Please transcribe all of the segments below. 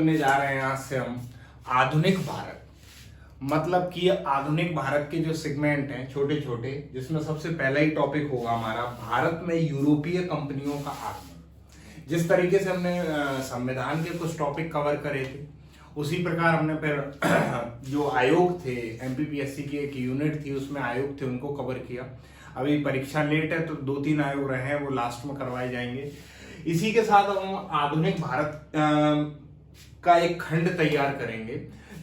करने जा रहे हैं आज से हम आधुनिक भारत। मतलब कि आधुनिक भारत के जो सेगमेंट हैं छोटे छोटे, जिसमें सबसे पहला ही टॉपिक होगा हमारा भारत में यूरोपीय कंपनियों का आगमन। जिस तरीके से हमने संविधान के कुछ टॉपिक कवर करे थे, उसी प्रकार हमने फिर जो आयोग थे, एमपीपीएससी की एक यूनिट थी उसमें आयोग थे, उनको कवर किया। अभी परीक्षा लेट है तो 2-3 आयोग रहे हैं, वो लास्ट में करवाए जाएंगे। इसी के साथ हम आधुनिक भारत का एक खंड तैयार करेंगे,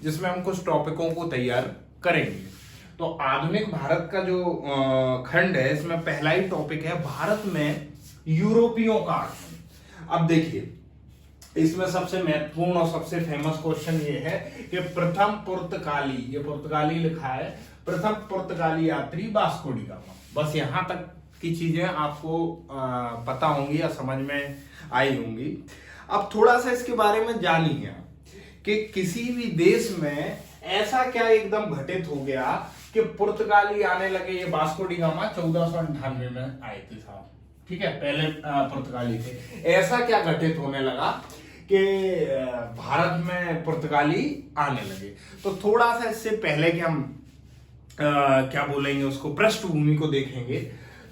जिसमें हम कुछ टॉपिकों को तैयार करेंगे। तो आधुनिक भारत का जो खंड है, इसमें पहला ही टॉपिक है भारत में यूरोपियों का आगमन। अब देखिए, इसमें सबसे महत्वपूर्ण और सबसे फेमस क्वेश्चन ये है कि प्रथम पुर्तगाली, ये पुर्तगाली लिखा है, प्रथम पुर्तगाली यात्री वास्को डी गामा। बस यहां तक की चीजें आपको पता होंगी या समझ में आई होंगी। अब थोड़ा सा इसके बारे में जानिए कि किसी भी देश में ऐसा क्या एकदम घटित हो गया कि पुर्तगाली आने लगे। ये वास्को डी गामा 1498 में आए थे साहब, ठीक है, पहले पुर्तगाली थे। ऐसा क्या घटित होने लगा कि भारत में पुर्तगाली आने लगे। तो थोड़ा सा इससे पहले कि हम क्या बोलेंगे उसको, पृष्ठभूमि को देखेंगे।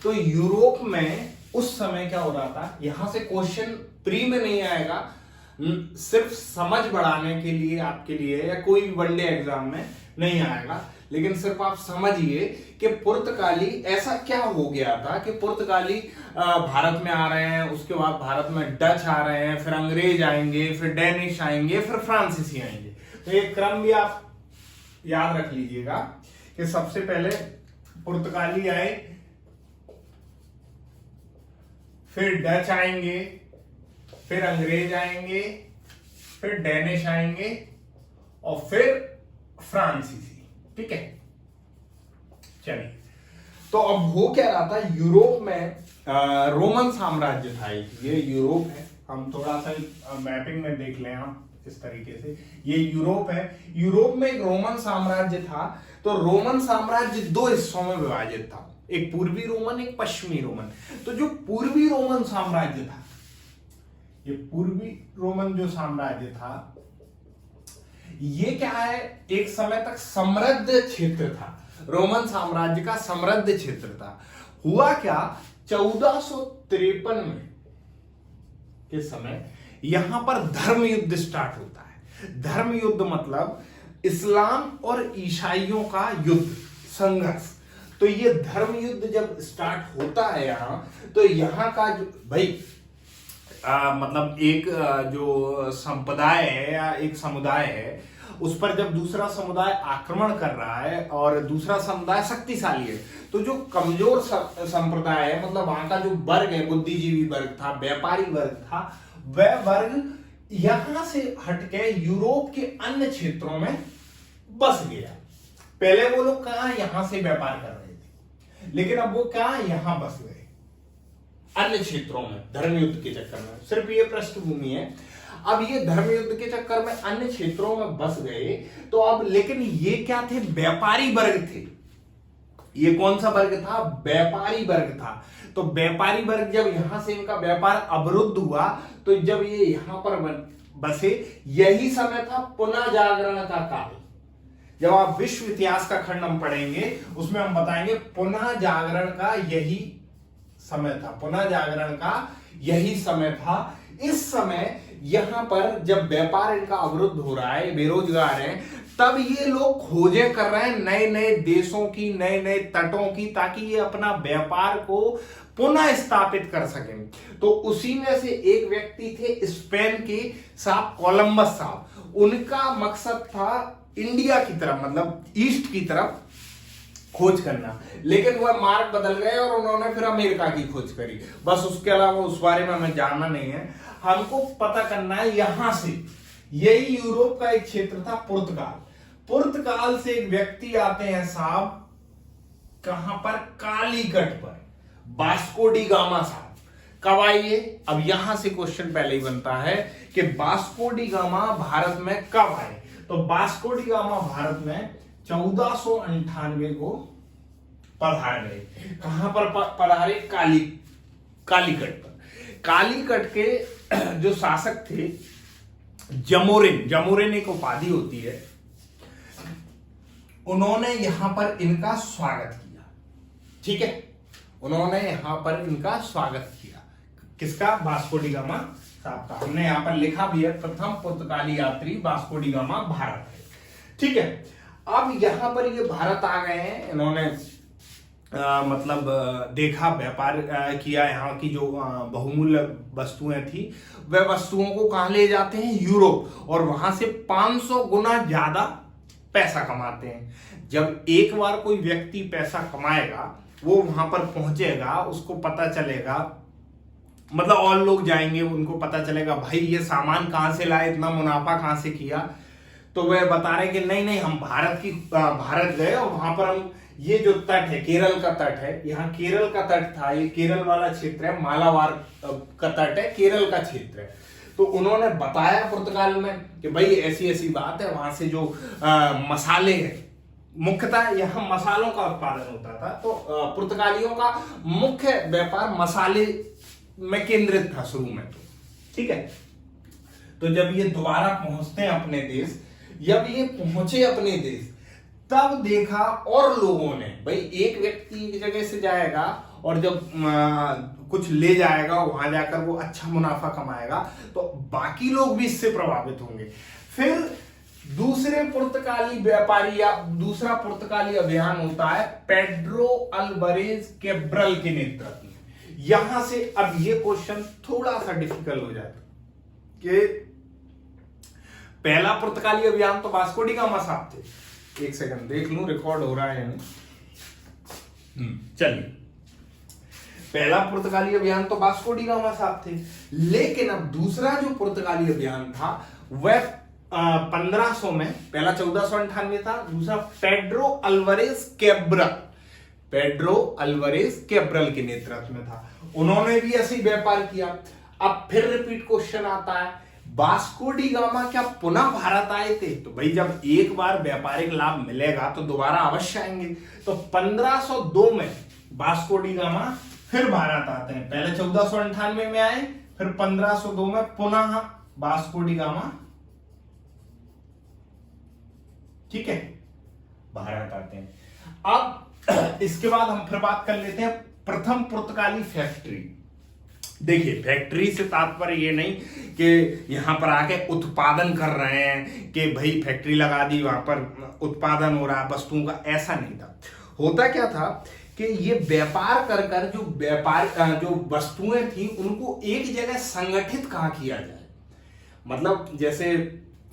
तो यूरोप में उस समय क्या हो रहा था, यहां से क्वेश्चन प्री में नहीं आएगा, सिर्फ समझ बढ़ाने के लिए आपके लिए, या कोई भी वनडे एग्जाम में नहीं आएगा, लेकिन सिर्फ आप समझिए कि पुर्तगाली ऐसा क्या हो गया था कि पुर्तगाली भारत में आ रहे हैं, उसके बाद भारत में डच आ रहे हैं, फिर अंग्रेज आएंगे, फिर डेनिश आएंगे, फिर फ्रांसीसी आएंगे। तो ये क्रम भी आप याद रख लीजिएगा कि सबसे पहले पुर्तगाली आए, फिर डच आएंगे, फिर अंग्रेज आएंगे, फिर डेनिश आएंगे और फिर फ्रांसीसी, ठीक है। चलिए, तो अब हो क्या रहा था, यूरोप में रोमन साम्राज्य था। ये यूरोप है, हम थोड़ा सा मैपिंग में देख लें आप इस तरीके से, ये यूरोप है। यूरोप में एक रोमन साम्राज्य था। तो रोमन साम्राज्य 2 हिस्सों में विभाजित था, एक पूर्वी रोमन, एक पश्चिमी रोमन। तो जो पूर्वी रोमन साम्राज्य था, ये पूर्वी रोमन जो साम्राज्य था, ये क्या है, एक समय तक समृद्ध क्षेत्र था, रोमन साम्राज्य का समृद्ध क्षेत्र था। हुआ क्या, 1453 में के समय यहां पर धर्म युद्ध स्टार्ट होता है। धर्म युद्ध मतलब इस्लाम और ईसाइयों का युद्ध, संघर्ष। तो ये धर्म युद्ध जब स्टार्ट होता है यहां, तो यहां का जो भाई मतलब एक जो संप्रदाय है या एक समुदाय है, उस पर जब दूसरा समुदाय आक्रमण कर रहा है और दूसरा समुदाय शक्तिशाली है, तो जो कमजोर संप्रदाय है, मतलब वहां का जो वर्ग है, बुद्धिजीवी वर्ग था, व्यापारी वर्ग था, वह वर्ग यहां से हटके यूरोप के अन्य क्षेत्रों में बस गया। पहले वो लोग कहां, यहां से व्यापार कर रहे थे, लेकिन अब वो कहां, यहां बस गए अन्य क्षेत्रों में, धर्म युद्ध के चक्कर में। सिर्फ ये पृष्ठभूमि है। अब ये धर्म युद्ध के चक्कर में अन्य क्षेत्रों में बस गए, तो अब लेकिन ये क्या थे, व्यापारी वर्ग थे। ये कौन सा वर्ग था, व्यापारी वर्ग था। तो व्यापारी वर्ग जब यहां से इनका व्यापार अवरुद्ध हुआ, तो जब ये यहां पर बसे, यही समय था पुनः जागरण का काल। जब आप विश्व इतिहास का खंड हम पढ़ेंगे, उसमें हम बताएंगे पुनः जागरण का यही समय था, पुनः जागरण का यही समय था। इस समय यहां पर जब व्यापार इनका अवरुद्ध हो रहा है, बेरोजगार हैं, तब ये लोग खोजें कर रहे हैं नए नए देशों की, नए नए तटों की, ताकि ये अपना व्यापार को पुनः स्थापित कर सकें। तो उसी में से एक व्यक्ति थे स्पेन के साहब, कोलंबस साहब। उनका मकसद था इंडिया की तरफ, मतलब ईस्ट की तरफ खोज करना, लेकिन वह मार्ग बदल गए और उन्होंने फिर अमेरिका की खोज करी। बस उसके अलावा उस बारे में हमें जानना नहीं है, हमको पता करना है यहां से। यही यूरोप का एक क्षेत्र था, पुर्तगाल। पुर्तगाल से एक व्यक्ति आते हैं साहब, कहां पर, कालीकट पर, वास्को डी गामा साहब। कब आइए, अब यहां से क्वेश्चन पहले ही बनता है कि वास्को डी गामा भारत में कब आए। तो वास्को डी गामा भारत में 1498 को पधार गए। कहां पर पधारे, कालीकट पर। कालीकट के जो शासक थे जमोरिन एक उपाधि होती है, उन्होंने यहां पर इनका स्वागत किया। ठीक है, उन्होंने यहां पर इनका स्वागत किया। किसका? वास्को डी गामा साहब का। हमने यहां पर लिखा भी है, प्रथम पुर्तगाली यात्री वास्को डी गामा भारत है। ठीक है, अब यहां पर ये भारत आ गए हैं, इन्होंने मतलब देखा, व्यापार किया, यहाँ की जो बहुमूल्य वस्तुएं थी वह वस्तुओं को कहां ले जाते हैं? यूरोप, और वहां से 500 गुना ज्यादा पैसा कमाते हैं। जब एक बार कोई व्यक्ति पैसा कमाएगा, वो वहां पर पहुंचेगा, उसको पता चलेगा, मतलब और लोग जाएंगे, उनको पता चलेगा भाई ये सामान कहां से लाए, इतना मुनाफा कहां से किया, तो वह बता रहे कि नहीं हम भारत गए और वहां पर हम ये जो तट है, केरल का तट है, यहाँ केरल का तट था, ये केरल वाला क्षेत्र है, मालाबार का तट है, केरल का क्षेत्र है। तो उन्होंने बताया पुर्तगाल में कि भाई ऐसी ऐसी बात है, वहां से जो मसाले हैं, मुख्यतः यहाँ मसालों का उत्पादन होता था, तो पुर्तगालियों का मुख्य व्यापार मसाले में केंद्रित था शुरू में। तो ठीक है, तो जब ये दोबारा पहुंचते हैं अपने देश, जब ये पहुंचे अपने देश, तब देखा और लोगों ने, भाई एक व्यक्ति एक जगह से जाएगा और जब कुछ ले जाएगा, वहां जाकर वो अच्छा मुनाफा कमाएगा, तो बाकी लोग भी इससे प्रभावित होंगे। फिर दूसरे पुर्तगाली व्यापारी या दूसरा पुर्तगाली अभियान होता है पेड्रो अल्वारेज कैब्रल के नेतृत्व में। यहां से अब ये क्वेश्चन थोड़ा सा डिफिकल्ट हो जाता कि पहला पुर्तगाली अभियान तो वास्को डी गामा साहब थे। एक सेकंड देख लूं रिकॉर्ड हो रहा है या नहीं। चलिए, पहला पुर्तगाली अभियान तो वास्को डी गामा साहब थे, लेकिन अब दूसरा जो पुर्तगाली अभियान था वह 1500 में, पहला 1498 था, दूसरा पेड्रो अल्वारेज कैब्रल के नेतृत्व में था। उन्होंने भी ऐसे व्यापार किया। अब फिर रिपीट क्वेश्चन आता है, वास्को डी गामा क्या पुनः भारत आए थे? तो भाई जब एक बार व्यापारिक लाभ मिलेगा तो दोबारा अवश्य आएंगे। तो 1502 में वास्को डी गामा फिर भारत आते हैं। पहले 1498 में आए, फिर 1502 में पुनः वास्को डी गामा, ठीक है, भारत आते हैं। अब इसके बाद हम फिर बात कर लेते हैं प्रथम पुर्तगाली फैक्ट्री। देखिए, फैक्ट्री से तात्पर्य ये नहीं कि यहां पर आके उत्पादन कर रहे हैं कि भाई फैक्ट्री लगा दी, वहां पर उत्पादन हो रहा है वस्तुओं का, ऐसा नहीं था। होता क्या था कि ये व्यापार कर कर जो वस्तुएं थी उनको एक जगह संगठित कहाँ किया जाए। मतलब जैसे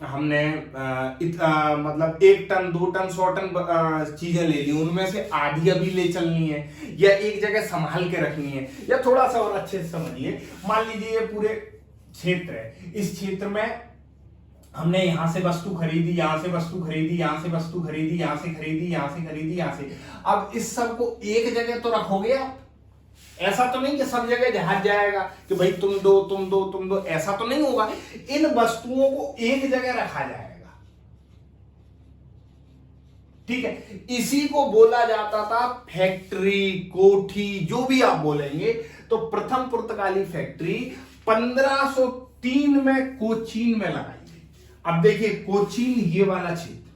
हमने मतलब 1 टन 2 टन 100 टन चीजें ले ली, उनमें से आधी अभी ले चलनी है या एक जगह संभाल के रखनी है, या थोड़ा सा और अच्छे से समझिए, मान लीजिए ये पूरे क्षेत्र है, इस क्षेत्र में हमने यहां से वस्तु खरीदी, यहां से वस्तु खरीदी, यहां से वस्तु खरीदी, यहां से खरीदी, यहां से खरीदी, यहां से। अब इस सब को एक जगह तो रखोगे आप, ऐसा तो नहीं कि सब जगह जहाज जाएगा कि भाई तुम दो, ऐसा तो नहीं होगा। इन वस्तुओं को एक जगह रखा जाएगा, ठीक है। इसी को बोला जाता था फैक्ट्री, कोठी, जो भी आप बोलेंगे। तो प्रथम पुर्तगाली फैक्ट्री 1503 में कोचीन में लगाई गई। अब देखिए कोचीन ये वाला क्षेत्र,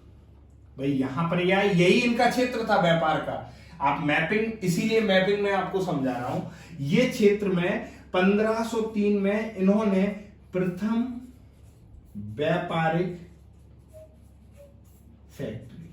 भाई यहां पर यही इनका क्षेत्र था व्यापार का। आप मैपिंग, इसीलिए मैपिंग में आपको समझा रहा हूं। ये क्षेत्र में 1503 में इन्होंने प्रथम व्यापारिक फैक्ट्री,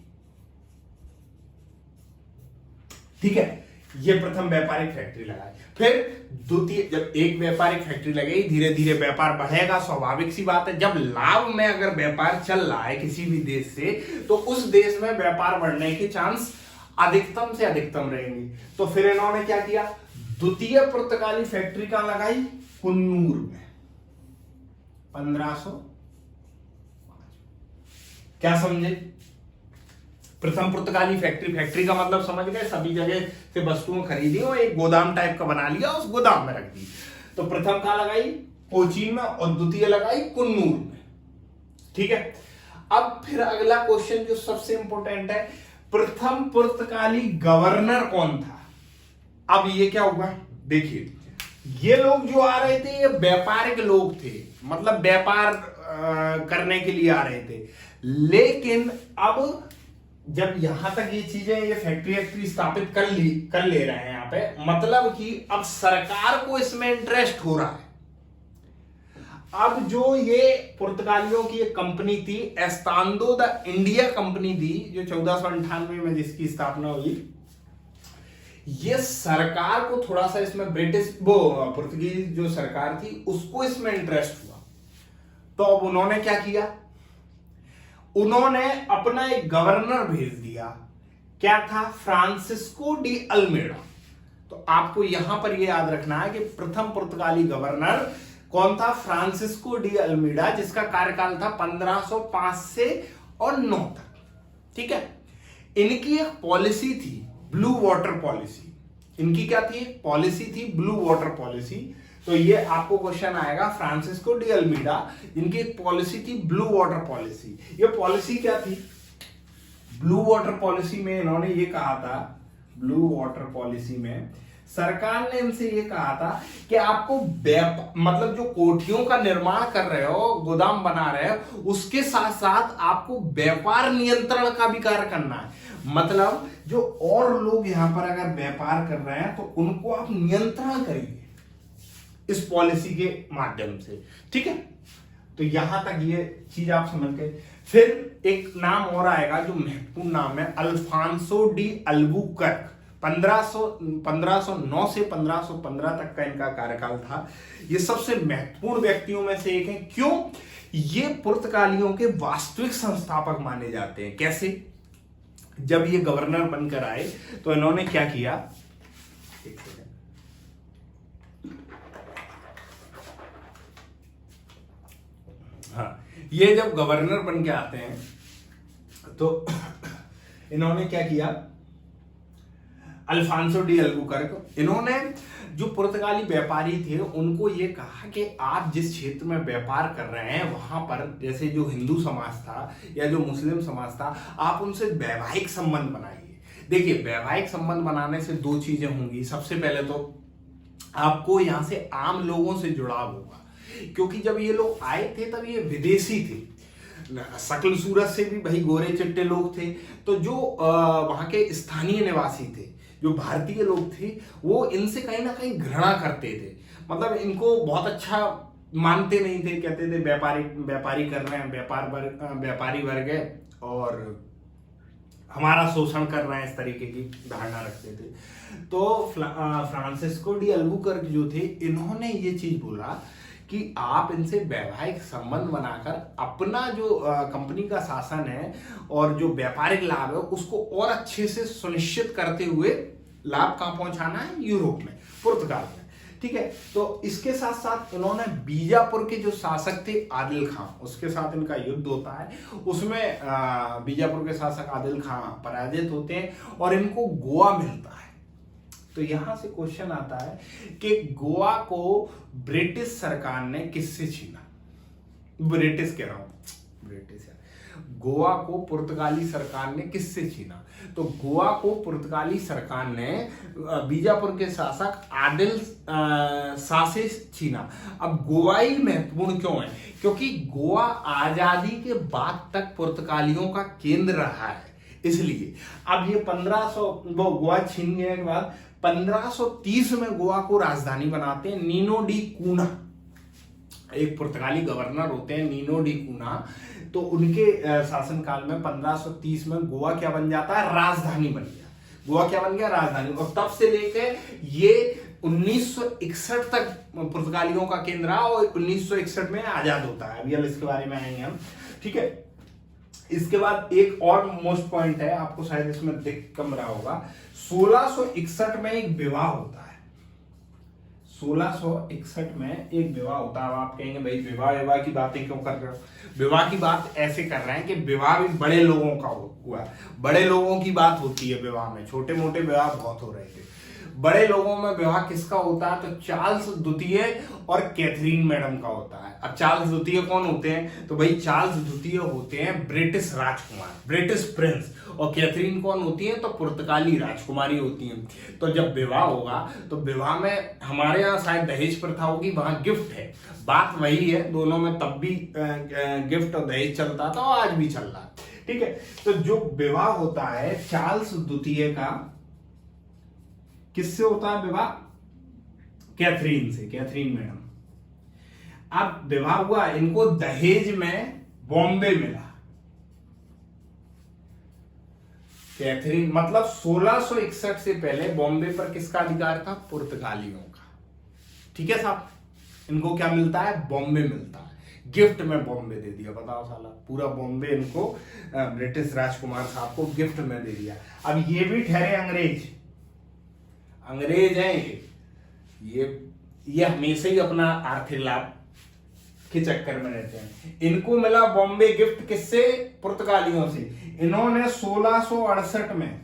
ठीक है, ये प्रथम व्यापारिक फैक्ट्री लगाई। फिर द्वितीय, जब एक व्यापारिक फैक्ट्री लगेगी, धीरे धीरे व्यापार बढ़ेगा, स्वाभाविक सी बात है। जब लाभ में अगर व्यापार चल रहा है किसी भी देश से, तो उस देश में व्यापार बढ़ने के चांस अधिकतम से अधिकतम रहेंगे। तो फिर इन्होंने क्या किया, द्वितीय पुर्तगाली फैक्ट्री कहां लगाई? कुन्नूर में, 1505। क्या समझे? प्रथम पुर्तगाली फैक्ट्री का मतलब समझ गए, सभी जगह से वस्तुएं खरीदी और एक गोदाम टाइप का बना लिया, उस गोदाम में रख दी। तो प्रथम कहां लगाई? कोचीन में, और द्वितीय लगाई कुन्नूर में, ठीक है। अब फिर अगला क्वेश्चन जो सबसे इंपॉर्टेंट है, प्रथम पुर्तगाली गवर्नर कौन था? अब ये क्या हुआ, देखिए ये लोग जो आ रहे थे ये व्यापारिक लोग थे, मतलब व्यापार करने के लिए आ रहे थे। लेकिन अब जब यहां तक ये चीजें, ये फैक्ट्री स्थापित कर ले रहे हैं यहाँ पे, मतलब कि अब सरकार को इसमें इंटरेस्ट हो रहा है। अब जो ये पुर्तगालियों की एक कंपनी थी, एस्तांदो द इंडिया कंपनी थी, जो 1498 में जिसकी स्थापना हुई, ये सरकार को थोड़ा सा इसमें पुर्तगीज जो सरकार थी उसको इसमें इंटरेस्ट हुआ। तो अब उन्होंने क्या किया, उन्होंने अपना एक गवर्नर भेज दिया। क्या था? Francisco de Almeida. तो आपको यहां पर यह याद रखना है कि प्रथम पुर्तगाली गवर्नर कौन था? फ्रांसिस्को डी अल्मेडा, जिसका कार्यकाल था 1505 से और 9 तक। ठीक है। इनकी एक पॉलिसी थी, ब्लू वाटर पॉलिसी। इनकी क्या थी? पॉलिसी थी ब्लू वाटर पॉलिसी। तो ये आपको क्वेश्चन आएगा, फ्रांसिस्को डी अल्मेडा, इनकी एक पॉलिसी थी ब्लू वाटर पॉलिसी। ये पॉलिसी क्या थी? ब्लू वाटर पॉलिसी में इन्होंने ये कहा था, ब्लू वाटर पॉलिसी में सरकार ने इनसे ये कहा था कि आपको मतलब जो कोठियों का निर्माण कर रहे हो, गोदाम बना रहे हो, उसके साथ साथ आपको व्यापार नियंत्रण का भी कार्य करना है। मतलब जो और लोग यहां पर अगर व्यापार कर रहे हैं तो उनको आप नियंत्रण करिए इस पॉलिसी के माध्यम से। ठीक है। तो यहां तक ये चीज आप समझ गए। फिर एक नाम और आएगा जो महत्वपूर्ण नाम है, अल्फांसो डी अल्बुकर्क। 1509 से 1515 तक का इनका कार्यकाल था। ये सबसे महत्वपूर्ण व्यक्तियों में से एक है। क्यों? ये पुर्तगालियों के वास्तविक संस्थापक माने जाते हैं। कैसे? जब ये गवर्नर बनकर आए तो इन्होंने क्या किया, हाँ, ये जब गवर्नर बन के आते हैं तो इन्होंने क्या किया, अल्फांसो डी अल्बुकर्क, इन्होंने जो पुर्तगाली व्यापारी थे उनको ये कहा कि आप जिस क्षेत्र में व्यापार कर रहे हैं वहां पर, जैसे जो हिंदू समाज था या जो मुस्लिम समाज था, आप उनसे वैवाहिक संबंध बनाइए। देखिए, वैवाहिक संबंध बनाने से दो चीजें होंगी। सबसे पहले तो आपको यहां से आम लोगों से जुड़ाव होगा, क्योंकि जब ये लोग आए थे तब ये विदेशी थे, शक्ल सूरत से भी भाई गोरे चिट्टे लोग थे। तो जो वहां के स्थानीय निवासी थे, जो भारतीय लोग थे, वो इनसे कहीं ना कहीं घृणा करते थे। मतलब इनको बहुत अच्छा मानते नहीं थे, कहते थे व्यापारी कर रहे हैं, व्यापारी वर्ग है और हमारा शोषण कर रहे हैं, इस तरीके की धारणा रखते थे। तो फ्रांसिस्को डी अल्बुकर्क जो थे, इन्होंने ये चीज बोला कि आप इनसे वैवाहिक संबंध बनाकर अपना जो कंपनी का शासन है और जो व्यापारिक लाभ है उसको और अच्छे से सुनिश्चित करते हुए लाभ कहां पहुंचाना है? यूरोप में, पुर्तगाल में। ठीक है। तो इसके साथ साथ इन्होंने बीजापुर के जो शासक थे आदिल खां, उसके साथ इनका युद्ध होता है। उसमें बीजापुर के शासक आदिल खां पराजित होते हैं और इनको गोवा मिलता है। तो यहां से क्वेश्चन आता है कि गोवा को ब्रिटिश सरकार ने किससे छीना? ब्रिटिश कह रहा हूं, गोवा को पुर्तगाली सरकार ने किससे छीना? तो गोवा को पुर्तगाली सरकार ने बीजापुर के शासक आदिल शाह से छीना। अब गोवाई महत्वपूर्ण क्यों है? क्योंकि गोवा आजादी के बाद तक पुर्तगालियों का केंद्र रहा है, इसलिए। अब ये 1500 गोवा छीनने के बाद 1530 में गोवा को राजधानी बनाते हैं नीनो डी कूना। एक पुर्तगाली गवर्नर होते हैं नीनो डी कूना। तो उनके शासनकाल में 1530 में गोवा क्या बन जाता है? राजधानी बन गया। गोवा क्या बन गया? राजधानी। और तब से लेकर ये 1961 तक पुर्तगालियों का केंद्र रहा और 1961 में आजाद होता है। अभी इसके बारे में आएंगे हम। ठीक है। इसके बाद एक और मोस्ट पॉइंट है, आपको शायद इसमें दिख कम रहा होगा। 1661 में एक विवाह होता है। 1661 में एक विवाह होता है। आप कहेंगे भाई विवाह की बातें क्यों कर रहे हो? विवाह की बात ऐसे कर रहे हैं कि विवाह भी बड़े लोगों का हुआ। बड़े लोगों की बात होती है विवाह में, छोटे मोटे विवाह बहुत हो रहे थे। बड़े लोगों में विवाह किसका होता है? तो चार्ल्स द्वितीय और कैथरीन मैडम का होता है। अब चार्ल्स द्वितीय कौन होते हैं? तो भाई चार्ल्स द्वितीय होते हैं ब्रिटिश राजकुमार, ब्रिटिश प्रिंस। और कैथरीन कौन होती है? तो पुर्तगाली राजकुमारी होती हैं। तो जब विवाह होगा तो विवाह में हमारे यहाँ शायद दहेज प्रथा होगी, वहां गिफ्ट है, बात वही है, दोनों में तब भी गिफ्ट और दहेज चलता था और आज भी चल रहा है। ठीक है, तो जो विवाह होता है चार्ल्स द्वितीय का, किससे होता है विवाह? कैथरीन से, कैथरीन मैडम। अब विवाह हुआ, इनको दहेज में बॉम्बे मिला। कैथरीन मतलब 1661 से पहले बॉम्बे पर किसका अधिकार था? पुर्तगालियों का। ठीक है साहब, इनको क्या मिलता है? बॉम्बे मिलता है, गिफ्ट में बॉम्बे दे दिया। बताओ साला, पूरा बॉम्बे इनको ब्रिटिश राजकुमार साहब को गिफ्ट में दे दिया। अब ये भी ठहरे अंग्रेज, अंग्रेज हैं ये हमेशा ही अपना आर्थिक लाभ के चक्कर में रहते हैं। इनको मिला बॉम्बे गिफ्ट, किससे? पुर्तगालियों से। इन्होंने 1668 में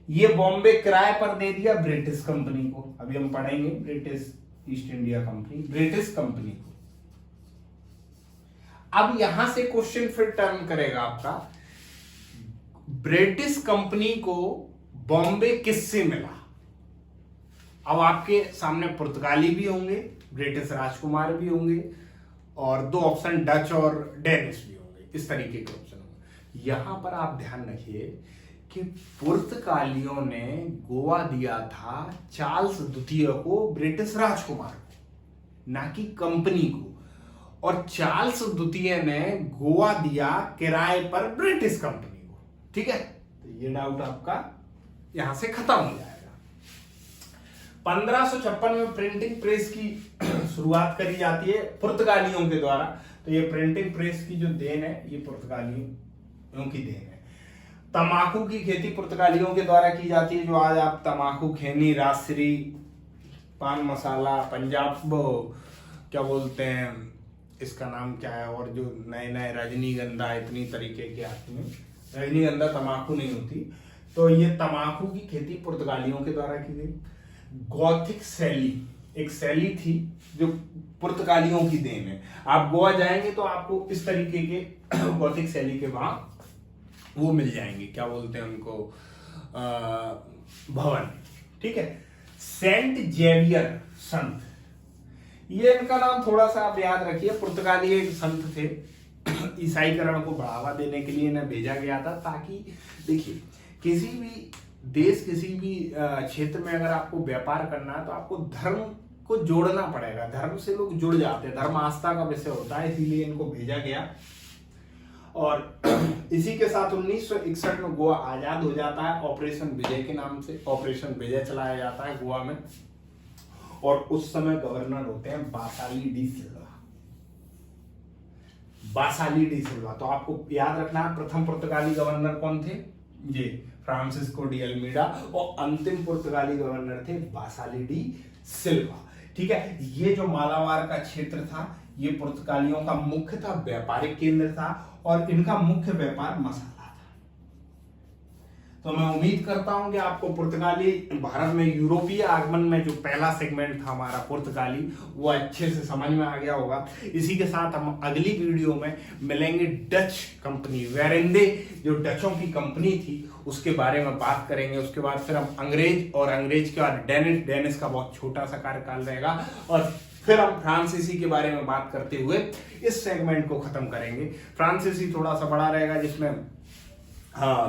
ये बॉम्बे किराए पर दे दिया ब्रिटिश कंपनी को। अभी हम पढ़ेंगे British east India company, British company को। अब यहां से क्वेश्चन फिर टर्न करेगा आपका, ब्रिटिश कंपनी को बॉम्बे किससे मिला? अब आपके सामने पुर्तगाली भी होंगे, ब्रिटिश राजकुमार भी होंगे, और दो ऑप्शन डच और डेनिश भी होंगे, इस तरीके के ऑप्शन होंगे। यहां पर आप ध्यान रखिए कि पुर्तगालियों ने गोवा दिया था चार्ल्स द्वितीय को, ब्रिटिश राजकुमार को, ना कि कंपनी को, और चार्ल्स द्वितीय ने गोवा दिया किराए पर ब्रिटिश कंपनी को। ठीक है, तो ये डाउट आपका यहां से खत्म हो जाएगा। 1556 में प्रिंटिंग प्रेस की शुरुआत करी जाती है पुर्तगालियों के द्वारा। तो ये प्रिंटिंग प्रेस की जो देन है, ये पुर्तगालियों की देन है। तंबाकू की खेती पुर्तगालियों के द्वारा की जाती है, जो आज आप तंबाकू, खैनी, राजश्री, पान मसाला, पंजाब क्या बोलते हैं, इसका नाम क्या है, और जो नए नए रजनीगंधा, इतनी तरीके के आते हैं। रजनीगंधा तंबाकू नहीं होती। तो ये तंबाकू की खेती पुर्तगालियों के द्वारा की गई। गॉथिक शैली एक शैली थी जो पुर्तगालियों की देन है। आप गोवा जाएंगे तो आपको इस तरीके के गॉथिक शैली के वहां वो मिल जाएंगे, क्या बोलते हैं उनको, भवन। ठीक है, सेंट जेवियर संत, ये इनका नाम थोड़ा सा आप याद रखिए। पुर्तगाली एक संत थे, ईसाईकरण को बढ़ावा देने के लिए इन्हें भेजा गया था, ताकि देखिए किसी भी देश, किसी भी क्षेत्र में अगर आपको व्यापार करना है तो आपको धर्म को जोड़ना पड़ेगा। धर्म से लोग जुड़ जाते हैं, धर्म आस्था का विषय होता है, इसीलिए इनको भेजा गया। और इसी के साथ 1961 में गोवा आजाद हो जाता है, ऑपरेशन विजय के नाम से ऑपरेशन विजय चलाया जाता है गोवा में। और उस समय गवर्नर होते हैं बासाली डी सिल्वा। बासाली डी सिल्वा, तो आपको याद रखना, प्रथम पुर्तगाली गवर्नर कौन थे? ये फ्रांसिस्को डी अल्मीडा, और अंतिम पुर्तगाली गवर्नर थे बासाली डी सिल्वा। ठीक है, ये जो मालाबार का क्षेत्र था, ये पुर्तगालियों का मुख्य था, व्यापारिक केंद्र था, और इनका मुख्य व्यापार मसाला था। तो मैं उम्मीद करता हूं कि आपको पुर्तगाली भारत में यूरोपीय आगमन में जो पहला सेगमेंट था हमारा पुर्तगाली, वो अच्छे से समझ में आ गया होगा। इसी के साथ हम अगली वीडियो में मिलेंगे डच कंपनी, वेरेंदे जो डचों की कंपनी थी, उसके बारे में बात करेंगे। उसके बाद फिर हम अंग्रेज, और अंग्रेज के बाद डेनिश, डेनिश का बहुत छोटा सा कार्यकाल रहेगा, और फिर हम फ्रांसीसी के बारे में बात करते हुए इस सेगमेंट को खत्म करेंगे। फ्रांसीसी थोड़ा सा बड़ा रहेगा, जिसमें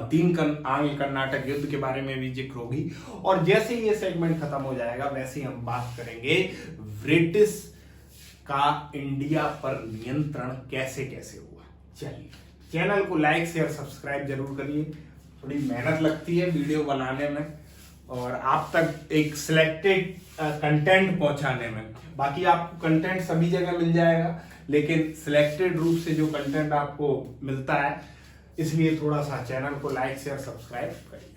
तीन आंग्ल कर्नाटक युद्ध के बारे में भी जिक्र होगी। और जैसे ही ये सेगमेंट खत्म हो जाएगा, वैसे ही हम बात करेंगे ब्रिटिश का इंडिया पर नियंत्रण कैसे कैसे हुआ। चलिए, चैनल को लाइक शेयर सब्सक्राइब जरूर करिए। थोड़ी मेहनत लगती है वीडियो बनाने में और आप तक एक सिलेक्टेड कंटेंट पहुंचाने में। बाकी आपको कंटेंट सभी जगह मिल जाएगा, लेकिन सिलेक्टेड रूप से जो कंटेंट आपको मिलता है, इसलिए थोड़ा सा चैनल को लाइक शेयर सब्सक्राइब करिए।